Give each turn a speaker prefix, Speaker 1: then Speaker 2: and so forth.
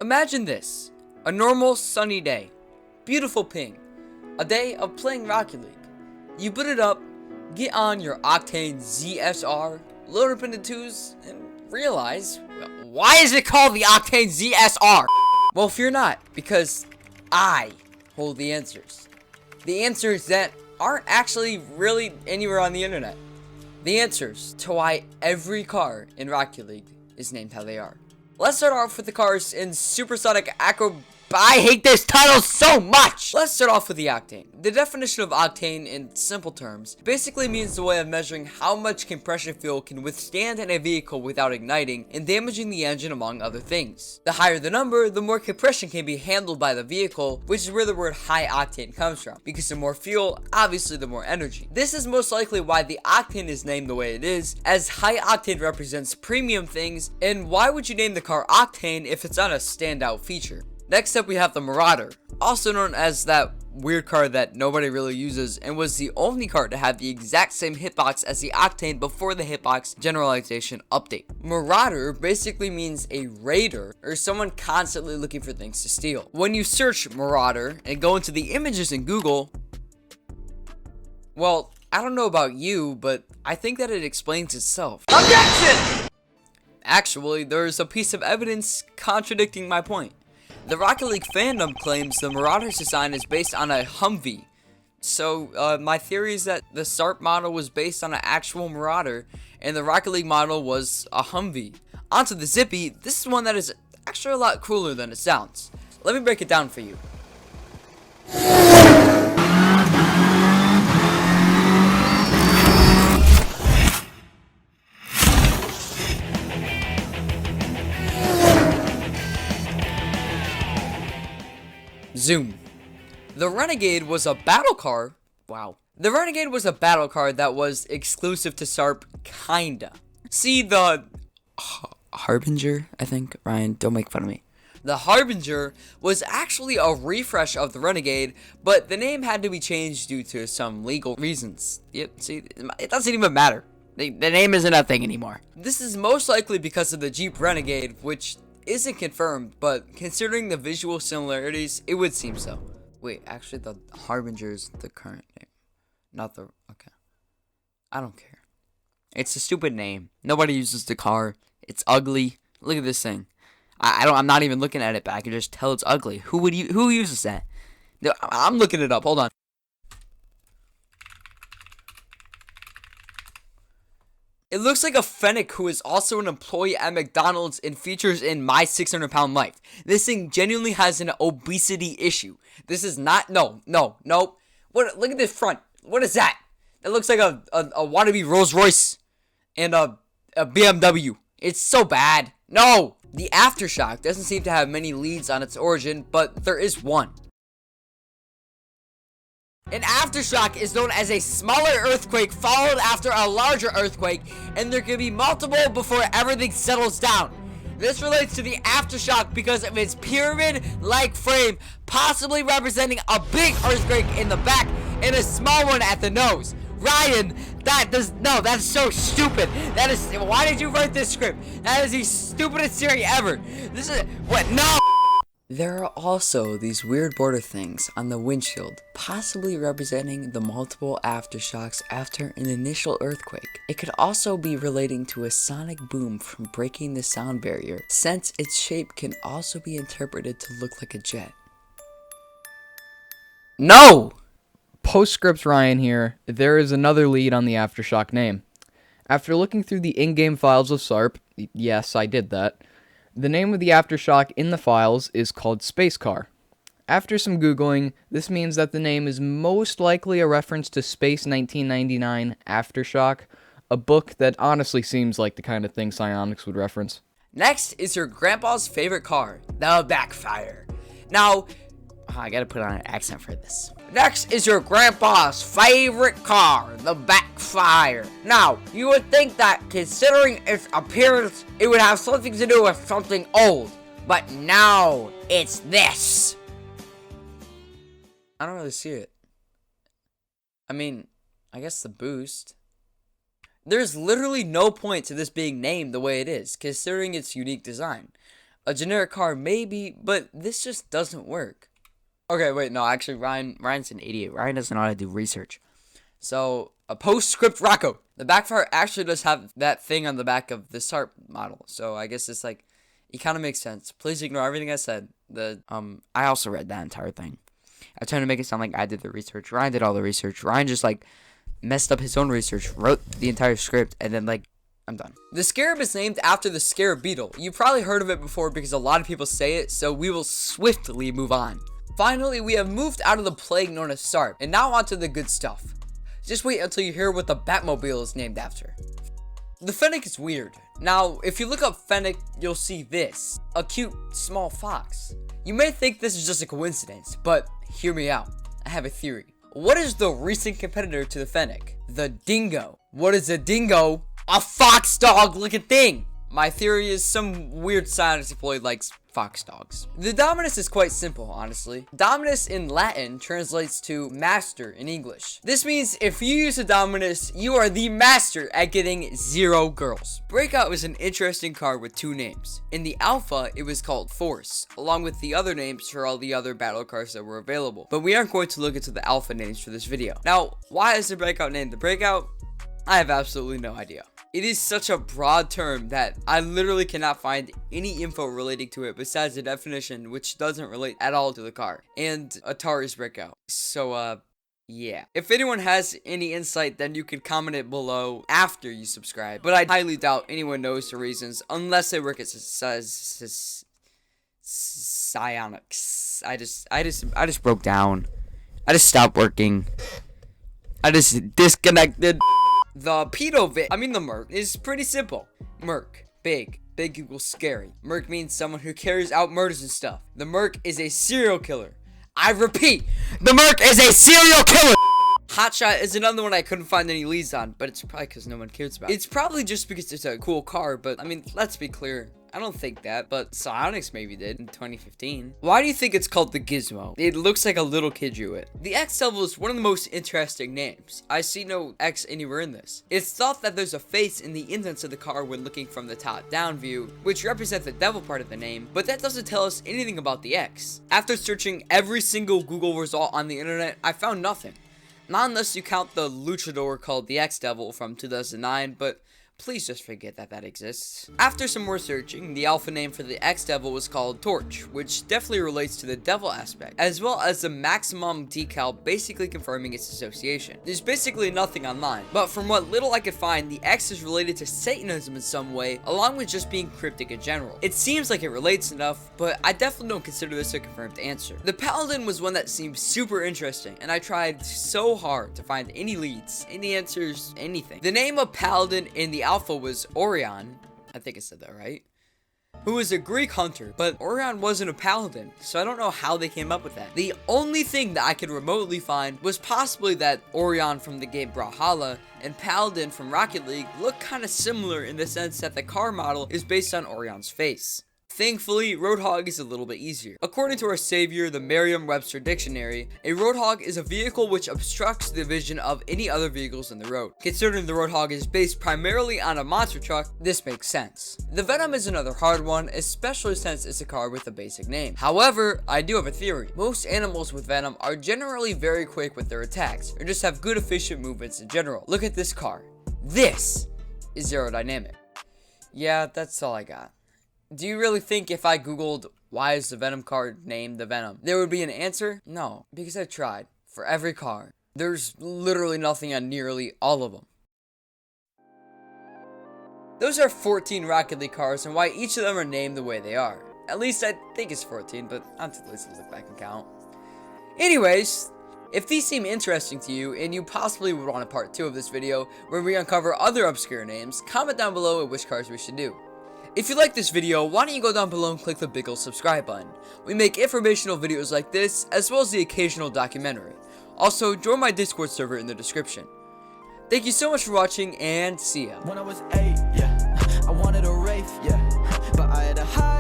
Speaker 1: Imagine this, a normal sunny day, beautiful ping, a day of playing Rocket League. You boot it up, get on your Octane ZSR, load up into twos, and realize, why is it called the Octane ZSR? Well, fear not, because I hold the answers. The answers that aren't actually really anywhere on the internet. The answers to why every car in Rocket League is named how they are. Let's start off with the cars in Supersonic Acro. I hate this title so much! Let's start off with the Octane. The definition of Octane in simple terms basically means the way of measuring how much compression fuel can withstand in a vehicle without igniting and damaging the engine, among other things. The higher the number, the more compression can be handled by the vehicle, which is where the word high octane comes from, because the more fuel, obviously the more energy. This is most likely why the Octane is named the way it is, as high octane represents premium things, and why would you name the car Octane if it's not a standout feature? Next up we have the Marauder, also known as that weird card that nobody really uses and was the only card to have the exact same hitbox as the Octane before the hitbox generalization update. Marauder basically means a raider or someone constantly looking for things to steal. When you search Marauder and go into the images in Google, well, I don't know about you, but I think that it explains itself. Objection! Actually, there's a piece of evidence contradicting my point. The Rocket League fandom claims the Marauder's design is based on a Humvee. So, my theory is that the SARP model was based on an actual Marauder, and the Rocket League model was a Humvee. Onto the Zippy, this is one that is actually a lot cooler than it sounds. Let me break it down for you. Zoom. The Renegade was a battle car. Wow. The Renegade was a battle car that was exclusive to SARP, kinda. See, the Harbinger, I think. Ryan, don't make fun of me. The Harbinger was actually a refresh of the Renegade, but the name had to be changed due to some legal reasons. Yep, see, it doesn't even matter. The name isn't a thing anymore. This is most likely because of the Jeep Renegade, which isn't confirmed, but considering the visual similarities, it would seem so. Wait, actually, the Harbinger is the current name, not the. Okay, I don't care. It's a stupid name. Nobody uses the car. It's ugly. Look at this thing. I'm not even looking at it, but I can just tell it's ugly. Who uses that? No, I'm looking it up. Hold on. It looks like a Fennec who is also an employee at McDonald's and features in My 600 Pound Life. This thing genuinely has an obesity issue. This is not, no. What? Look at this front. What is that? That looks like a wannabe Rolls Royce and a BMW. It's so bad. No! The Aftershock doesn't seem to have many leads on its origin, but there is one. An aftershock is known as a smaller earthquake followed after a larger earthquake, and there can be multiple before everything settles down. This relates to the aftershock because of its pyramid-like frame, possibly representing a big earthquake in the back and a small one at the nose. Ryan, that's so stupid. Why did you write this script? That is the stupidest theory ever. No! There are also these weird border things on the windshield, possibly representing the multiple aftershocks after an initial earthquake. It could also be relating to a sonic boom from breaking the sound barrier, since its shape can also be interpreted to look like a jet. No!
Speaker 2: Postscript Ryan here, there is another lead on the Aftershock name. After looking through the in-game files of SARP, yes, I did that, the name of the Aftershock in the files is called Space Car. After some Googling, this means that the name is most likely a reference to Space 1999 Aftershock, a book that honestly seems like the kind of thing Psyonix would reference.
Speaker 1: Next is your grandpa's favorite car, the Backfire. Now, I gotta put on an accent for this. Next is your grandpa's favorite car, the Backfire. Now, you would think that considering its appearance, it would have something to do with something old. But no, it's this. I don't really see it. I mean, I guess the boost. There's literally no point to this being named the way it is, considering its unique design. A generic car, maybe, but this just doesn't work. Okay, wait, no, actually, Ryan's an idiot. Ryan doesn't know how to do research. So, a postscript Rocco. The Backfire actually does have that thing on the back of the SARP model. So, I guess it's like, it kind of makes sense. Please ignore everything I said. I also read that entire thing. I'm trying to make it sound like I did the research. Ryan did all the research. Ryan just, like, messed up his own research, wrote the entire script, and then, like, I'm done. The Scarab is named after the Scarab beetle. You probably heard of it before because a lot of people say it, so we will swiftly move on. Finally, we have moved out of the plague known as SARP, and now onto the good stuff. Just wait until you hear what the Batmobile is named after. The Fennec is weird. Now, if you look up Fennec, you'll see this. A cute, small fox. You may think this is just a coincidence, but hear me out. I have a theory. What is the recent competitor to the Fennec? The dingo. What is a dingo? A fox dog looking thing. My theory is some weird science employee likes fox dogs. The Dominus is quite simple, honestly. Dominus in Latin translates to master in English. This means if you use a Dominus, you are the master at getting 0 girls. Breakout was an interesting car with 2 names. In the Alpha, it was called Force, along with the other names for all the other battle cars that were available. But we aren't going to look into the Alpha names for this video. Now, why is the Breakout named the Breakout? I have absolutely no idea. It is such a broad term that I literally cannot find any info relating to it besides the definition, which doesn't relate at all to the car, and Atari's Breakout. So, yeah. If anyone has any insight, then you can comment it below after you subscribe, but I highly doubt anyone knows the reasons, unless they work at Psionics. I just broke down. I just stopped working. I just disconnected. The the Merc is pretty simple. Merc, big. Big equals scary. Merc means someone who carries out murders and stuff. The Merc is a serial killer. I repeat, the Merc is a serial killer! Hotshot is another one I couldn't find any leads on, but it's probably because no one cares about it. It's probably just because it's a cool car, but I mean, let's be clear. I don't think that, but Psionics maybe did in 2015. Why do you think it's called the Gizmo? It looks like a little kid drew it. The X-Devil is one of the most interesting names. I see no X anywhere in this. It's thought that there's a face in the indents of the car when looking from the top-down view, which represents the devil part of the name, but that doesn't tell us anything about the X. After searching every single Google result on the internet, I found nothing. Not unless you count the luchador called the X-Devil from 2009, but please just forget that that exists. After some more searching, the alpha name for the X-Devil was called Torch, which definitely relates to the devil aspect, as well as the maximum decal basically confirming its association. There's basically nothing online, but from what little I could find, the X is related to Satanism in some way, along with just being cryptic in general. It seems like it relates enough, but I definitely don't consider this a confirmed answer. The Paladin was one that seemed super interesting, and I tried so hard to find any leads, any answers, anything. The name of Paladin in the Alpha was Orion, I think I said that right, who was a Greek hunter, but Orion wasn't a paladin, so I don't know how they came up with that. The only thing that I could remotely find was possibly that Orion from the game Brawlhalla and Paladin from Rocket League look kind of similar in the sense that the car model is based on Orion's face. Thankfully, Roadhog is a little bit easier. According to our savior, the Merriam-Webster Dictionary, a Roadhog is a vehicle which obstructs the vision of any other vehicles in the road. Considering the Roadhog is based primarily on a monster truck, this makes sense. The Venom is another hard one, especially since it's a car with a basic name. However, I do have a theory. Most animals with Venom are generally very quick with their attacks, or just have good efficient movements in general. Look at this car. This is aerodynamic. Yeah, that's all I got. Do you really think if I googled why is the Venom car named the Venom, there would be an answer? No, because I tried. For every car. There's literally nothing on nearly all of them. Those are 14 Rocket League cars and why each of them are named the way they are. At least I think it's 14, but I'm too lazy to look back and count. Anyways, if these seem interesting to you and you possibly would want a part 2 of this video where we uncover other obscure names, comment down below which cars we should do. If you like this video, why don't you go down below and click the big ol' subscribe button. We make informational videos like this, as well as the occasional documentary. Also, join my Discord server in the description. Thank you so much for watching, and see ya. When I was 8, yeah, I wanted a Wraith, yeah, but I had a high